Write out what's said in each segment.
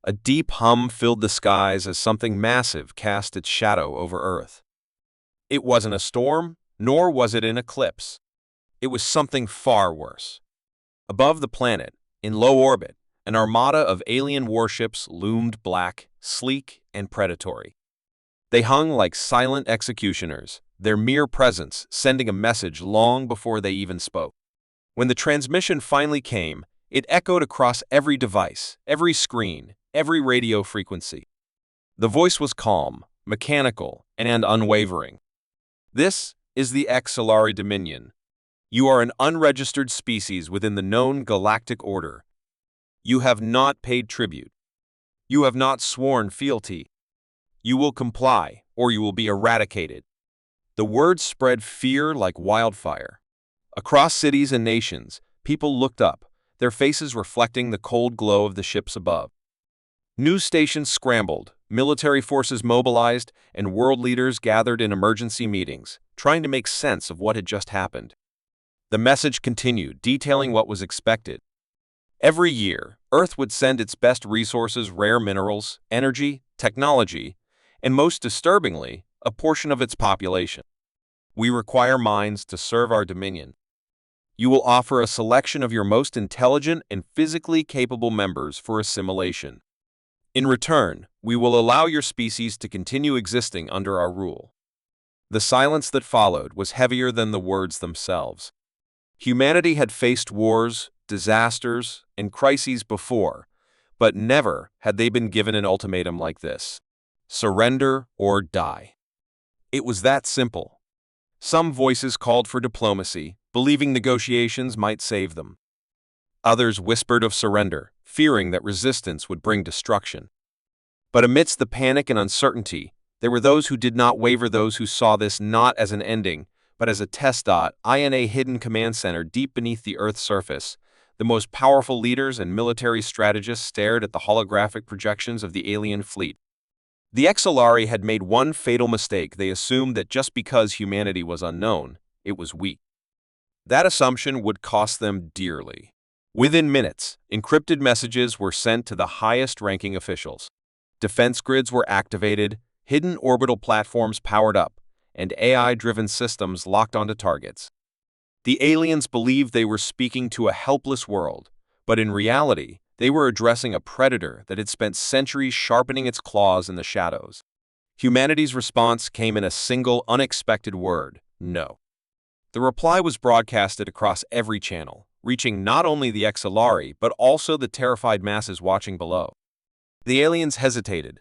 A deep hum filled the skies as something massive cast its shadow over Earth. It wasn't a storm, nor was it an eclipse. It was something far worse. Above the planet, in low orbit, an armada of alien warships loomed black, sleek, and predatory. They hung like silent executioners, their mere presence sending a message long before they even spoke. When the transmission finally came, it echoed across every device, every screen, every radio frequency. The voice was calm, mechanical, and unwavering. This is the HFY Dominion. You are an unregistered species within the known galactic order. You have not paid tribute. You have not sworn fealty. You will comply, or you will be eradicated. The words spread fear like wildfire. Across cities and nations, people looked up, their faces reflecting the cold glow of the ships above. News stations scrambled, military forces mobilized, and world leaders gathered in emergency meetings, trying to make sense of what had just happened. The message continued, detailing what was expected. Every year, Earth would send its best resources, rare minerals, energy, technology, and most disturbingly, a portion of its population. We require minds to serve our dominion. You will offer a selection of your most intelligent and physically capable members for assimilation. In return, we will allow your species to continue existing under our rule. The silence that followed was heavier than the words themselves. Humanity had faced wars, disasters, and crises before, but never had they been given an ultimatum like this. Surrender or die. It was that simple. Some voices called for diplomacy, believing negotiations might save them. Others whispered of surrender, fearing that resistance would bring destruction. But amidst the panic and uncertainty, there were those who did not waver, those who saw this not as an ending, but as a test. In a hidden command center deep beneath the Earth's surface, the most powerful leaders and military strategists stared at the holographic projections of the alien fleet. The HFY had made one fatal mistake. They assumed that just because humanity was unknown, it was weak. That assumption would cost them dearly. Within minutes, encrypted messages were sent to the highest-ranking officials. Defense grids were activated, hidden orbital platforms powered up, and AI-driven systems locked onto targets. The aliens believed they were speaking to a helpless world, but in reality, they were addressing a predator that had spent centuries sharpening its claws in the shadows. Humanity's response came in a single, unexpected word: no. The reply was broadcasted across every channel, reaching not only the HFY but also the terrified masses watching below. The aliens hesitated.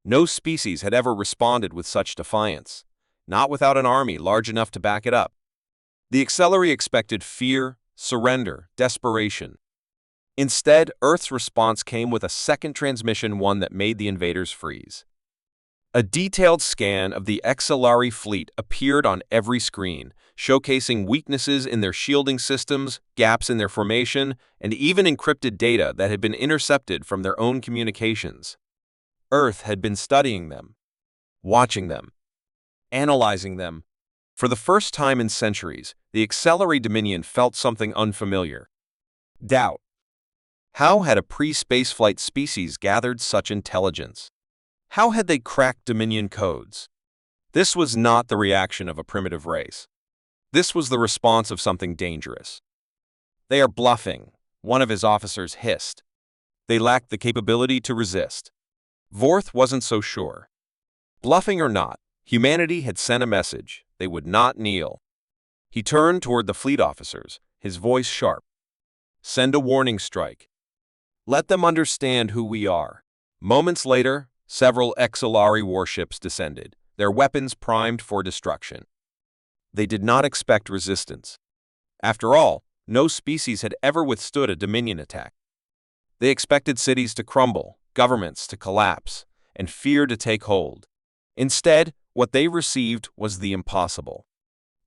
No species had ever responded with such defiance, not without an army large enough to back it up. The HFY expected fear, surrender, desperation. Instead, Earth's response came with a second transmission, one that made the invaders freeze. A detailed scan of the HFY fleet appeared on every screen, showcasing weaknesses in their shielding systems, gaps in their formation, and even encrypted data that had been intercepted from their own communications. Earth had been studying them, watching them, analyzing them. For the first time in centuries, the HFY Dominion felt something unfamiliar: doubt. How had a pre-spaceflight species gathered such intelligence? How had they cracked Dominion codes? This was not the reaction of a primitive race. This was the response of something dangerous. "They are bluffing," one of his officers hissed. "They lacked the capability to resist." Vorth wasn't so sure. Bluffing or not, humanity had sent a message: they would not kneel. He turned toward the fleet officers, his voice sharp. "Send a warning strike. Let them understand who we are." Moments later, several HFY warships descended, their weapons primed for destruction. They did not expect resistance. After all, no species had ever withstood a Dominion attack. They expected cities to crumble, governments to collapse, and fear to take hold. Instead, what they received was the impossible.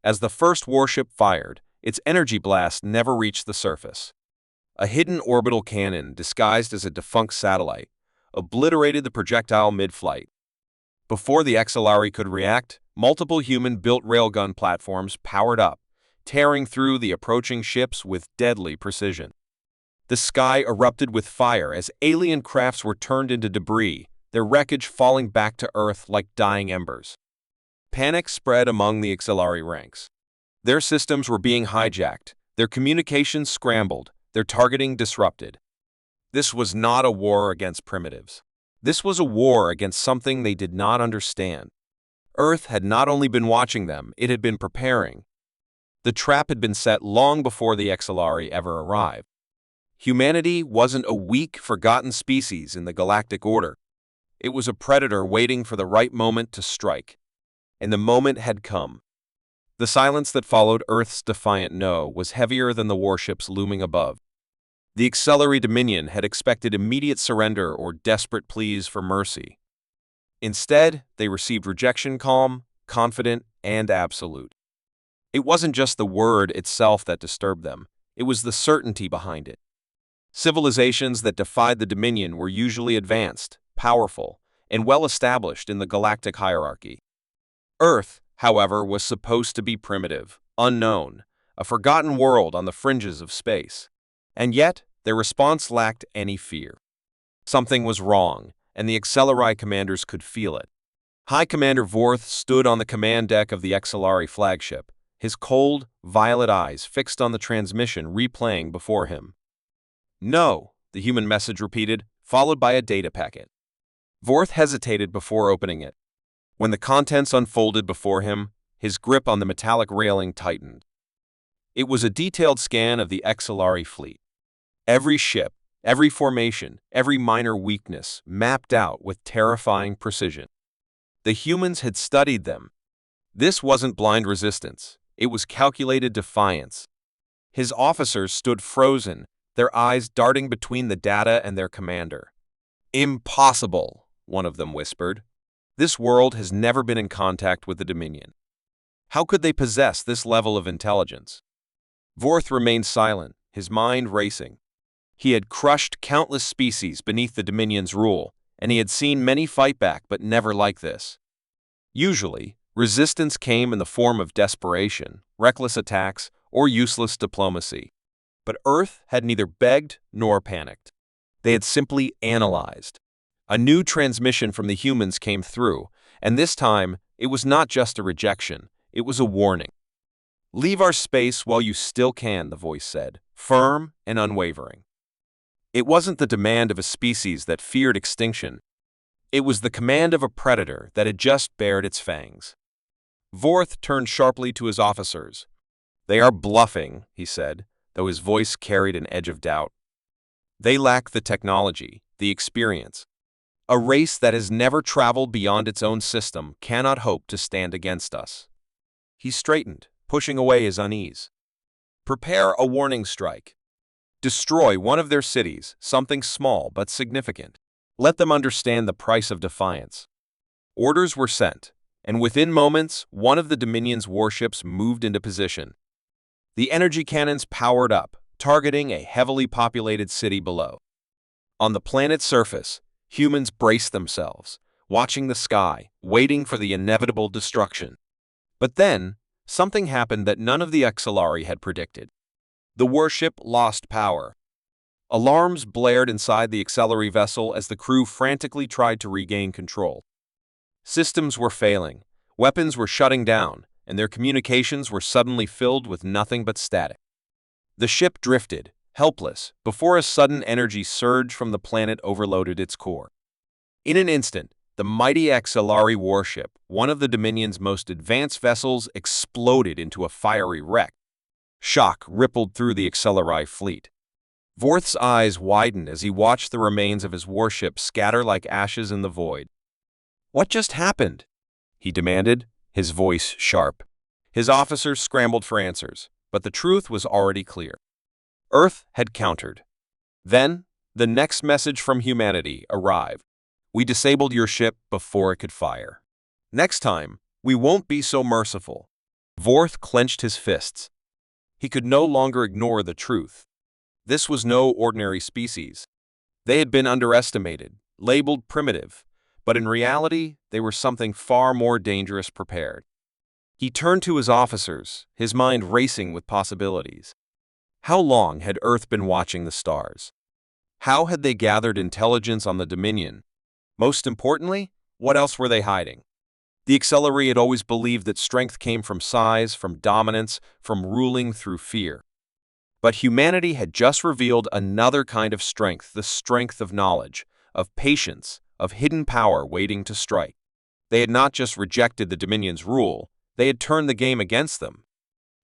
As the first warship fired, its energy blast never reached the surface. A hidden orbital cannon, disguised as a defunct satellite, obliterated the projectile mid-flight. Before the HFY could react, multiple human-built railgun platforms powered up, tearing through the approaching ships with deadly precision. The sky erupted with fire as alien crafts were turned into debris, their wreckage falling back to Earth like dying embers. Panic spread among the Axillari ranks. Their systems were being hijacked, their communications scrambled, their targeting disrupted. This was not a war against primitives. This was a war against something they did not understand. Earth had not only been watching them, it had been preparing. The trap had been set long before the Axillari ever arrived. Humanity wasn't a weak, forgotten species in the galactic order. It was a predator waiting for the right moment to strike. And the moment had come. The silence that followed Earth's defiant no was heavier than the warships looming above. The Axillari Dominion had expected immediate surrender or desperate pleas for mercy. Instead, they received rejection calm, confident, and absolute. It wasn't just the word itself that disturbed them, it was the certainty behind it. Civilizations that defied the Dominion were usually advanced, powerful, and well-established in the galactic hierarchy. Earth, however, was supposed to be primitive, unknown, a forgotten world on the fringes of space. And yet, their response lacked any fear. Something was wrong, and the Axillari commanders could feel it. High Commander Vorth stood on the command deck of the Axillari flagship, his cold, violet eyes fixed on the transmission replaying before him. "No," the human message repeated, followed by a data packet. Vorth hesitated before opening it. When the contents unfolded before him, his grip on the metallic railing tightened. It was a detailed scan of the Axillari fleet. Every ship, every formation, every minor weakness mapped out with terrifying precision. The humans had studied them. This wasn't blind resistance. It was calculated defiance. His officers stood frozen, their eyes darting between the data and their commander. "Impossible," one of them whispered. "This world has never been in contact with the Dominion. How could they possess this level of intelligence?" Vorth remained silent, his mind racing. He had crushed countless species beneath the Dominion's rule, and he had seen many fight back, but never like this. Usually, resistance came in the form of desperation, reckless attacks, or useless diplomacy. But Earth had neither begged nor panicked. They had simply analyzed. A new transmission from the humans came through, and this time, it was not just a rejection, it was a warning. "Leave our space while you still can," the voice said, firm and unwavering. It wasn't the demand of a species that feared extinction. It was the command of a predator that had just bared its fangs. Vorth turned sharply to his officers. "They are bluffing," he said, though his voice carried an edge of doubt. "They lack the technology, the experience. A race that has never traveled beyond its own system cannot hope to stand against us." He straightened, pushing away his unease. "Prepare a warning strike. Destroy one of their cities, something small but significant. Let them understand the price of defiance." Orders were sent, and within moments, one of the Dominion's warships moved into position. The energy cannons powered up, targeting a heavily populated city below. On the planet's surface, humans braced themselves, watching the sky, waiting for the inevitable destruction. But then, something happened that none of the Axillari had predicted. The warship lost power. Alarms blared inside the Axillari vessel as the crew frantically tried to regain control. Systems were failing, weapons were shutting down, and their communications were suddenly filled with nothing but static. The ship drifted, helpless, before a sudden energy surge from the planet overloaded its core. In an instant, the mighty Axillari warship, one of the Dominion's most advanced vessels, exploded into a fiery wreck. Shock rippled through the Axillari fleet. Vorth's eyes widened as he watched the remains of his warship scatter like ashes in the void. "What just happened?" he demanded, his voice sharp. His officers scrambled for answers, but the truth was already clear. Earth had countered. Then, the next message from humanity arrived. "We disabled your ship before it could fire. Next time, we won't be so merciful." Vorth clenched his fists. He could no longer ignore the truth. This was no ordinary species. They had been underestimated, labeled primitive, but in reality, they were something far more dangerous prepared. He turned to his officers, his mind racing with possibilities. How long had Earth been watching the stars? How had they gathered intelligence on the Dominion? Most importantly, what else were they hiding? The Acceleri had always believed that strength came from size, from dominance, from ruling through fear. But humanity had just revealed another kind of strength, the strength of knowledge, of patience, of hidden power waiting to strike. They had not just rejected the Dominion's rule, they had turned the game against them.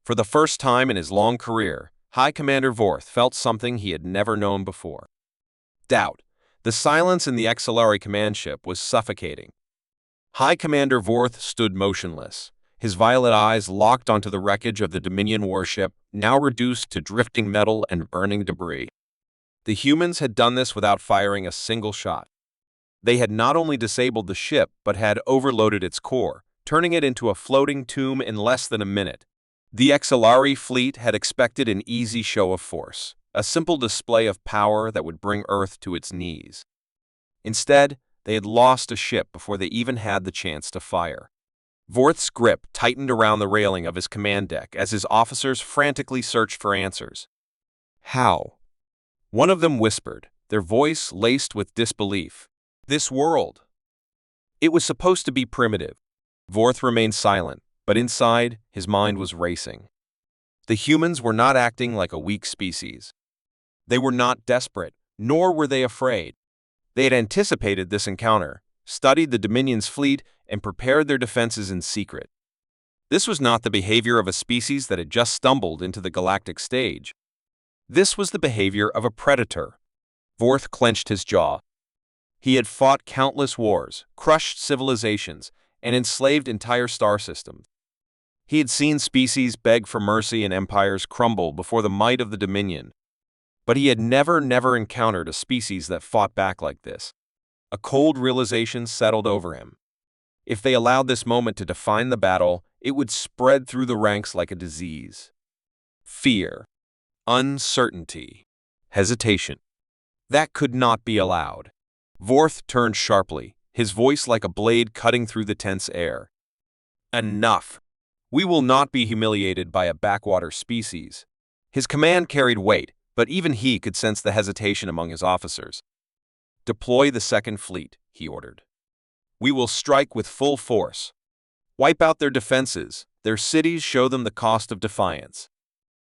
For the first time in his long career, High Commander Vorth felt something he had never known before. Doubt. The silence in the Acceleri command ship was suffocating. High Commander Vorth stood motionless, his violet eyes locked onto the wreckage of the Dominion warship, now reduced to drifting metal and burning debris. The humans had done this without firing a single shot. They had not only disabled the ship, but had overloaded its core, turning it into a floating tomb in less than a minute. The Acceleri fleet had expected an easy show of force, a simple display of power that would bring Earth to its knees. Instead, they had lost a ship before they even had the chance to fire. Vorth's grip tightened around the railing of his command deck as his officers frantically searched for answers. How? One of them whispered, their voice laced with disbelief. This world. It was supposed to be primitive. Vorth remained silent, but inside, his mind was racing. The humans were not acting like a weak species. They were not desperate, nor were they afraid. They had anticipated this encounter, studied the Dominion's fleet, and prepared their defenses in secret. This was not the behavior of a species that had just stumbled into the galactic stage. This was the behavior of a predator. Vorth clenched his jaw. He had fought countless wars, crushed civilizations, and enslaved entire star systems. He had seen species beg for mercy and empires crumble before the might of the Dominion. But he had never encountered a species that fought back like this. A cold realization settled over him. If they allowed this moment to define the battle, it would spread through the ranks like a disease. Fear, uncertainty, hesitation. That could not be allowed. Vorth turned sharply, his voice like a blade cutting through the tense air. Enough! We will not be humiliated by a backwater species. His command carried weight, but even he could sense the hesitation among his officers. Deploy the second fleet, he ordered. We will strike with full force. Wipe out their defenses, their cities, show them the cost of defiance.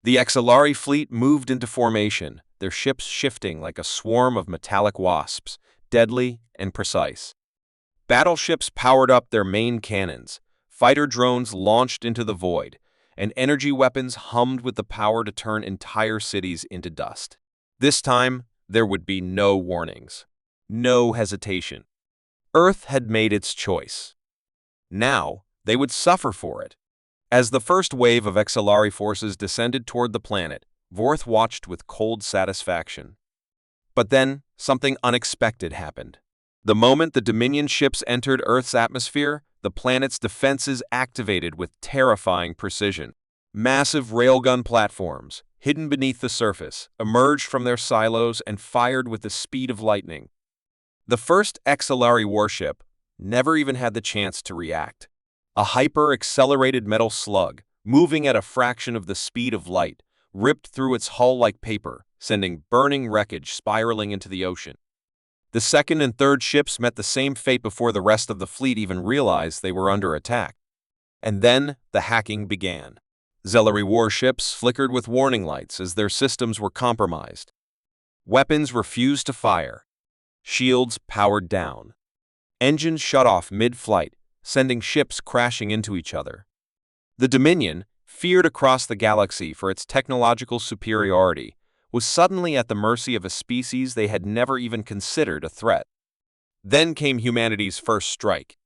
The Acceleri fleet moved into formation, their ships shifting like a swarm of metallic wasps, deadly and precise. Battleships powered up their main cannons, fighter drones launched into the void, and energy weapons hummed with the power to turn entire cities into dust. This time, there would be no warnings, no hesitation. Earth had made its choice. Now, they would suffer for it. As the first wave of Acceleri forces descended toward the planet, Vorth watched with cold satisfaction. But then, something unexpected happened. The moment the Dominion ships entered Earth's atmosphere, the planet's defenses activated with terrifying precision. Massive railgun platforms, hidden beneath the surface, emerged from their silos and fired with the speed of lightning. The first Acceleri warship never even had the chance to react. A hyper-accelerated metal slug, moving at a fraction of the speed of light, ripped through its hull like paper, sending burning wreckage spiraling into the ocean. The second and third ships met the same fate before the rest of the fleet even realized they were under attack. And then the hacking began. Acceleri warships flickered with warning lights as their systems were compromised. Weapons refused to fire. Shields powered down. Engines shut off mid-flight, sending ships crashing into each other. The Dominion, feared across the galaxy for its technological superiority, was suddenly at the mercy of a species they had never even considered a threat. Then came humanity's first strike.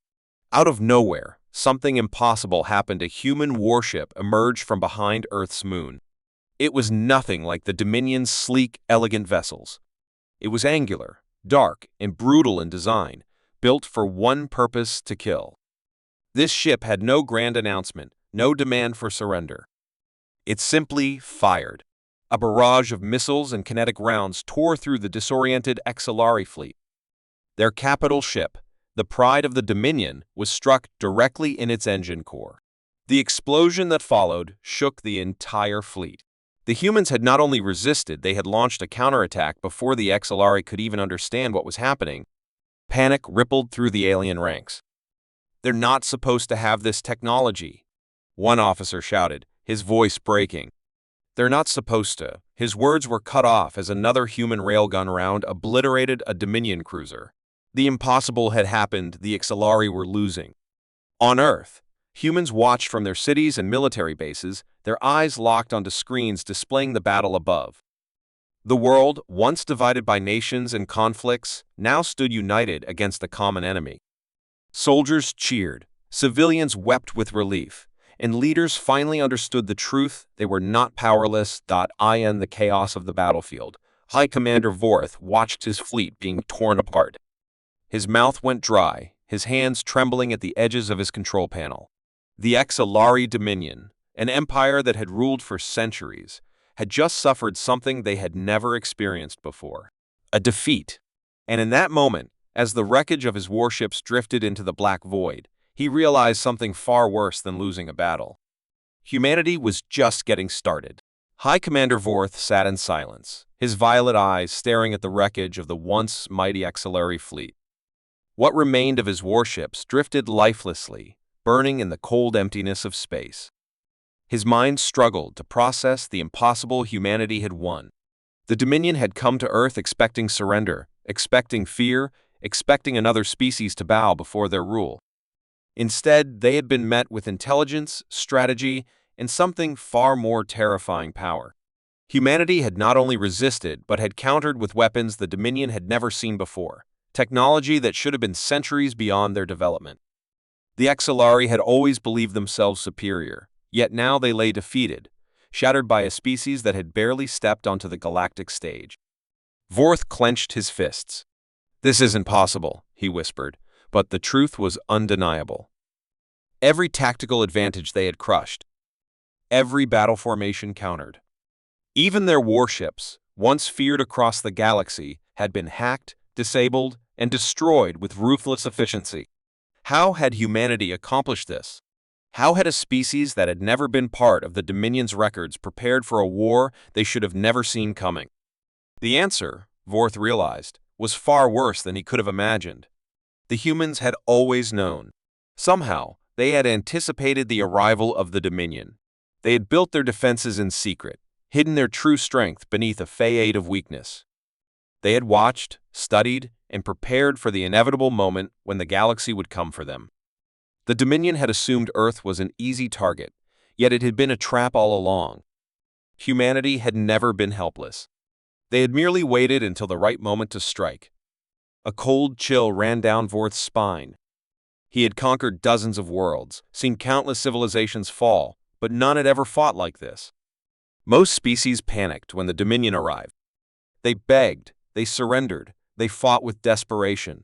Out of nowhere, something impossible happened. A human warship emerged from behind Earth's moon. It was nothing like the Dominion's sleek, elegant vessels. It was angular, dark, and brutal in design, built for one purpose: to kill. This ship had no grand announcement, no demand for surrender. It simply fired. A barrage of missiles and kinetic rounds tore through the disoriented Acceleri fleet. Their capital ship, the pride of the Dominion, was struck directly in its engine core. The explosion that followed shook the entire fleet. The humans had not only resisted, they had launched a counterattack before the XLR could even understand what was happening. Panic rippled through the alien ranks. "They're not supposed to have this technology," one officer shouted, his voice breaking. "They're not supposed to." His words were cut off as another human railgun round obliterated a Dominion cruiser. The impossible had happened, the XLR were losing. On Earth, humans watched from their cities and military bases, their eyes locked onto screens displaying the battle above. The world, once divided by nations and conflicts, now stood united against a common enemy. Soldiers cheered, civilians wept with relief, and leaders finally understood the truth: they were not powerless. In the chaos of the battlefield, High Commander Vorth watched his fleet being torn apart. His mouth went dry, his hands trembling at the edges of his control panel. The XLR Dominion, an empire that had ruled for centuries, had just suffered something they had never experienced before: a defeat. And in that moment, as the wreckage of his warships drifted into the black void, he realized something far worse than losing a battle. Humanity was just getting started. High Commander Vorth sat in silence, his violet eyes staring at the wreckage of the once mighty XLR fleet. What remained of his warships drifted lifelessly, burning in the cold emptiness of space. His mind struggled to process the impossible humanity had won. The Dominion had come to Earth expecting surrender, expecting fear, expecting another species to bow before their rule. Instead, they had been met with intelligence, strategy, and something far more terrifying: power. Humanity had not only resisted, but had countered with weapons the Dominion had never seen before, technology that should have been centuries beyond their development. The XLR had always believed themselves superior, yet now they lay defeated, shattered by a species that had barely stepped onto the galactic stage. Vorth clenched his fists. "This isn't possible," he whispered, but the truth was undeniable. Every tactical advantage they had crushed. Every battle formation countered. Even their warships, once feared across the galaxy, had been hacked, disabled, and destroyed with ruthless efficiency. How had humanity accomplished this? How had a species that had never been part of the Dominion's records prepared for a war they should have never seen coming? The answer, Vorth realized, was far worse than he could have imagined. The humans had always known. Somehow, they had anticipated the arrival of the Dominion. They had built their defenses in secret, hidden their true strength beneath a facade of weakness. They had watched, studied, and prepared for the inevitable moment when the galaxy would come for them. The Dominion had assumed Earth was an easy target, yet it had been a trap all along. Humanity had never been helpless. They had merely waited until the right moment to strike. A cold chill ran down Vorth's spine. He had conquered dozens of worlds, seen countless civilizations fall, but none had ever fought like this. Most species panicked when the Dominion arrived. They begged, they surrendered, they fought with desperation.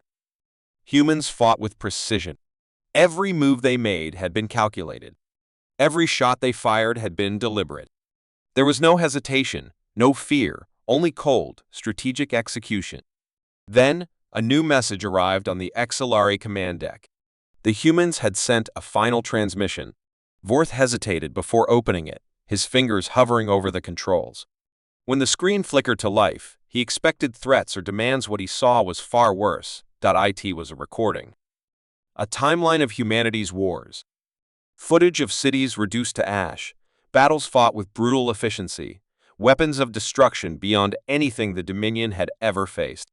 Humans fought with precision. Every move they made had been calculated. Every shot they fired had been deliberate. There was no hesitation, no fear, only cold, strategic execution. Then, a new message arrived on the XLR command deck. The humans had sent a final transmission. Vorth hesitated before opening it, his fingers hovering over the controls. When the screen flickered to life, he expected threats or demands. What he saw was far worse. It was a recording. A timeline of humanity's wars. Footage of cities reduced to ash, battles fought with brutal efficiency, weapons of destruction beyond anything the Dominion had ever faced.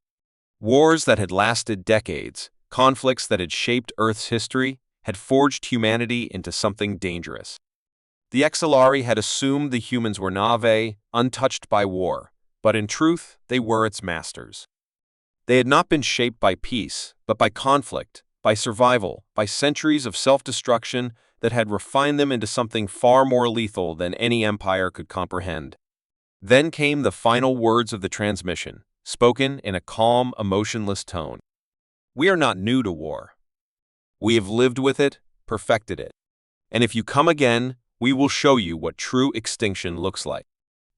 Wars that had lasted decades, conflicts that had shaped Earth's history, had forged humanity into something dangerous. The XLR had assumed the humans were naive, untouched by war, but in truth, they were its masters. They had not been shaped by peace, but by conflict, by survival, by centuries of self-destruction that had refined them into something far more lethal than any empire could comprehend. Then came the final words of the transmission, spoken in a calm, emotionless tone. "We are not new to war. We have lived with it, perfected it. And if you come again, we will show you what true extinction looks like."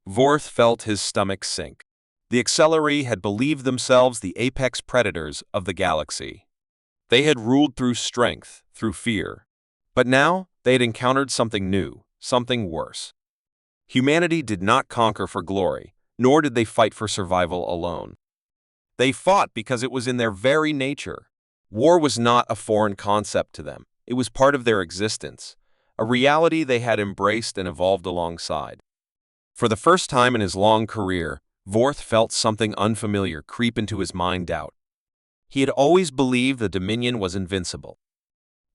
Vorth felt his stomach sink. The XLR had believed themselves the apex predators of the galaxy. They had ruled through strength, through fear. But now, they had encountered something new, something worse. Humanity did not conquer for glory, nor did they fight for survival alone. They fought because it was in their very nature. War was not a foreign concept to them. It was part of their existence, a reality they had embraced and evolved alongside. For the first time in his long career, Vorth felt something unfamiliar creep into his mind-doubt. He had always believed the Dominion was invincible,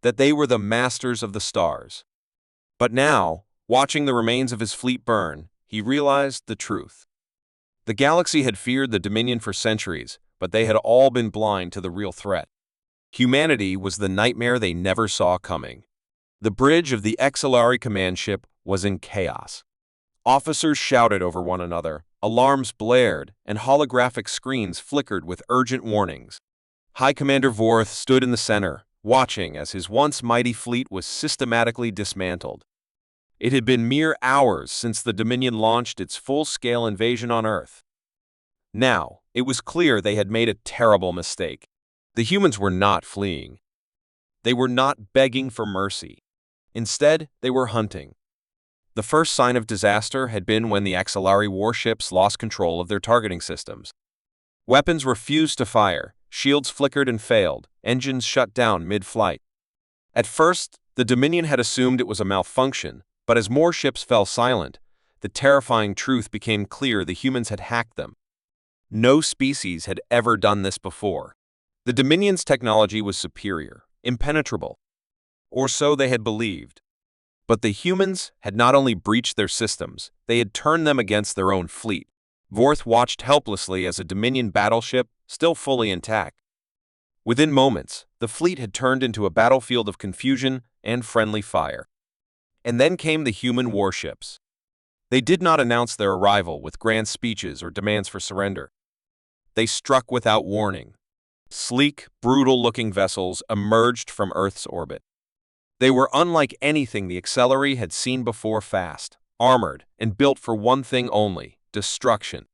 that they were the masters of the stars. But now, watching the remains of his fleet burn, he realized the truth. The galaxy had feared the Dominion for centuries, but they had all been blind to the real threat. Humanity was the nightmare they never saw coming. The bridge of the XLR command ship was in chaos. Officers shouted over one another, alarms blared, and holographic screens flickered with urgent warnings. High Commander Vorth stood in the center, watching as his once mighty fleet was systematically dismantled. It had been mere hours since the Dominion launched its full-scale invasion on Earth. Now, it was clear they had made a terrible mistake. The humans were not fleeing. They were not begging for mercy. Instead, they were hunting. The first sign of disaster had been when the XLR warships lost control of their targeting systems. Weapons refused to fire, shields flickered and failed, engines shut down mid-flight. At first, the Dominion had assumed it was a malfunction, but as more ships fell silent, the terrifying truth became clear: the humans had hacked them. No species had ever done this before. The Dominion's technology was superior, impenetrable. Or so they had believed. But the humans had not only breached their systems, they had turned them against their own fleet. Vorth watched helplessly as a Dominion battleship, still fully intact. Within moments, the fleet had turned into a battlefield of confusion and friendly fire. And then came the human warships. They did not announce their arrival with grand speeches or demands for surrender. They struck without warning. Sleek, brutal-looking vessels emerged from Earth's orbit. They were unlike anything the XLR had seen before: fast, armored, and built for one thing only: destruction.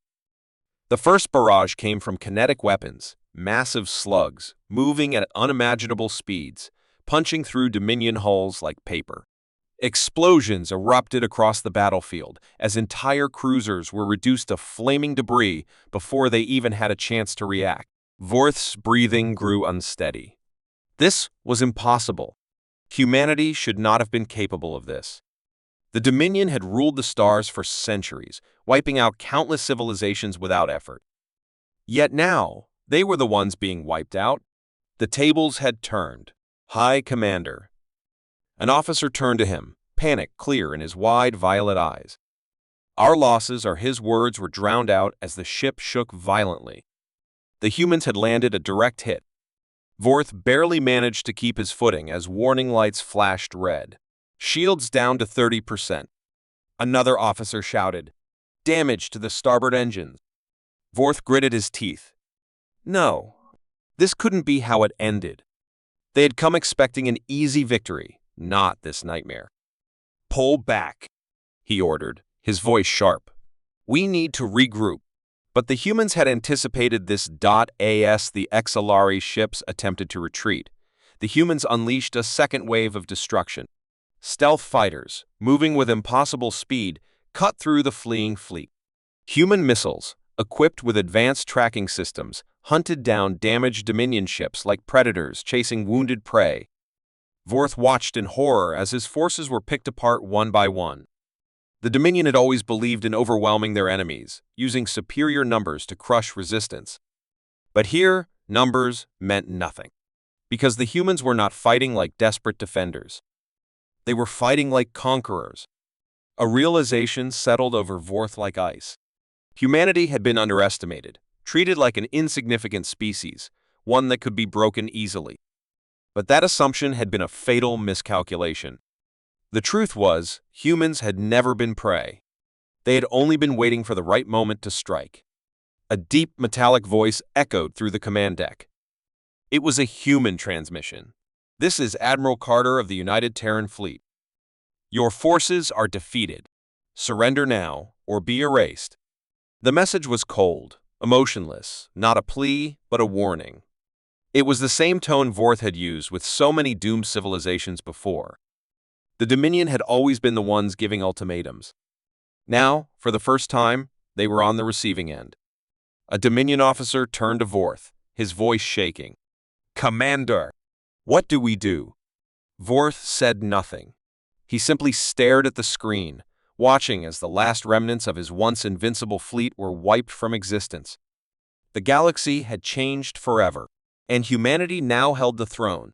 The first barrage came from kinetic weapons, massive slugs, moving at unimaginable speeds, punching through Dominion hulls like paper. Explosions erupted across the battlefield as entire cruisers were reduced to flaming debris before they even had a chance to react. Vorth's breathing grew unsteady. This was impossible. Humanity should not have been capable of this. The Dominion had ruled the stars for centuries, wiping out countless civilizations without effort. Yet now, they were the ones being wiped out. The tables had turned. High Commander. An officer turned to him, panic clear in his wide violet eyes. Our losses, or his words, were drowned out as the ship shook violently. The humans had landed a direct hit. Vorth barely managed to keep his footing as warning lights flashed red. Shields down to 30%. Another officer shouted, "Damage to the starboard engines." Vorth gritted his teeth. No, this couldn't be how it ended. They had come expecting an easy victory, not this nightmare. "Pull back," he ordered, his voice sharp. "We need to regroup." But the humans had anticipated this. As the XLR ships attempted to retreat, the humans unleashed a second wave of destruction. Stealth fighters, moving with impossible speed, cut through the fleeing fleet. Human missiles, equipped with advanced tracking systems, hunted down damaged Dominion ships like predators chasing wounded prey. Vorth watched in horror as his forces were picked apart one by one. The Dominion had always believed in overwhelming their enemies, using superior numbers to crush resistance. But here, numbers meant nothing. Because the humans were not fighting like desperate defenders. They were fighting like conquerors. A realization settled over Vorth like ice. Humanity had been underestimated, treated like an insignificant species, one that could be broken easily. But that assumption had been a fatal miscalculation. The truth was, humans had never been prey. They had only been waiting for the right moment to strike. A deep, metallic voice echoed through the command deck. It was a human transmission. "This is Admiral Carter of the United Terran Fleet. Your forces are defeated. Surrender now, or be erased." The message was cold, emotionless, not a plea, but a warning. It was the same tone Vorth had used with so many doomed civilizations before. The Dominion had always been the ones giving ultimatums. Now, for the first time, they were on the receiving end. A Dominion officer turned to Vorth, his voice shaking. "Commander, what do we do?" Vorth said nothing. He simply stared at the screen, watching as the last remnants of his once invincible fleet were wiped from existence. The galaxy had changed forever, and humanity now held the throne.